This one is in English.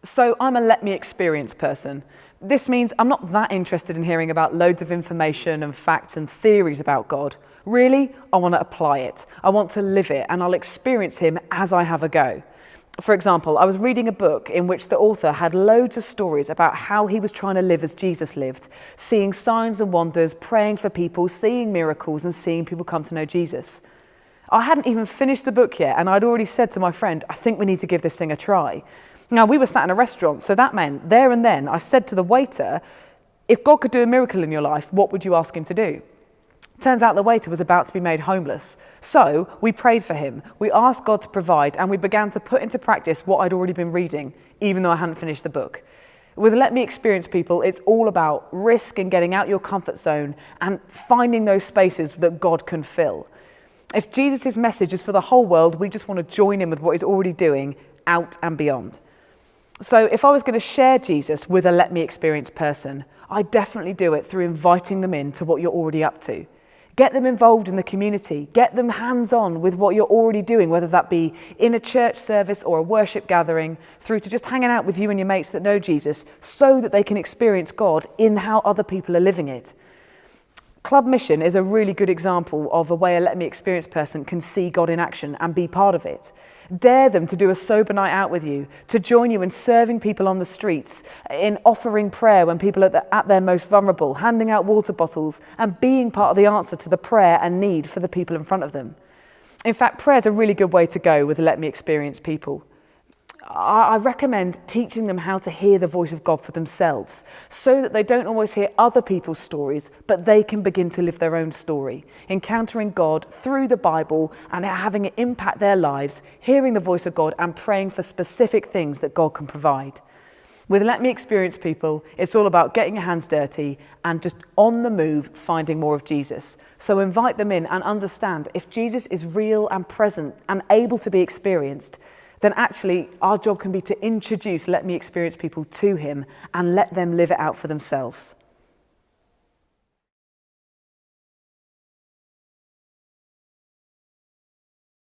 So I'm a let me experience person. This means I'm not that interested in hearing about loads of information and facts and theories about God. Really, I want to apply it. I want to live it, and I'll experience him as I have a go. For example, I was reading a book in which the author had loads of stories about how he was trying to live as Jesus lived, seeing signs and wonders, praying for people, seeing miracles, and seeing people come to know Jesus. I hadn't even finished the book yet, and I'd already said to my friend, I think we need to give this thing a try. Now, we were sat in a restaurant, so that meant there and then I said to the waiter, if God could do a miracle in your life, what would you ask him to do? Turns out the waiter was about to be made homeless. So we prayed for him, we asked God to provide, and we began to put into practice what I'd already been reading, even though I hadn't finished the book. With Let Me Experience People, it's all about risk and getting out your comfort zone and finding those spaces that God can fill. If Jesus' message is for the whole world, we just want to join in with what he's already doing out and beyond. So if I was going to share Jesus with a Let Me Experience person, I'd definitely do it through inviting them in to what you're already up to. Get them involved in the community, get them hands-on with what you're already doing, whether that be in a church service or a worship gathering, through to just hanging out with you and your mates that know Jesus, so that they can experience God in how other people are living it. Club Mission is a really good example of a way a Let Me Experience person can see God in action and be part of it. Dare them to do a sober night out with you, to join you in serving people on the streets, in offering prayer when people are at their most vulnerable, handing out water bottles, and being part of the answer to the prayer and need for the people in front of them. In fact, prayer is a really good way to go with Let Me Experience People. I recommend teaching them how to hear the voice of God for themselves, so that they don't always hear other people's stories, but they can begin to live their own story, encountering God through the Bible and having it impact their lives, hearing the voice of God and praying for specific things that God can provide. With Let Me Experience People, it's all about getting your hands dirty and just on the move finding more of Jesus. So invite them in and understand if Jesus is real and present and able to be experienced, then actually our job can be to introduce Let Me Experience People to him and let them live it out for themselves.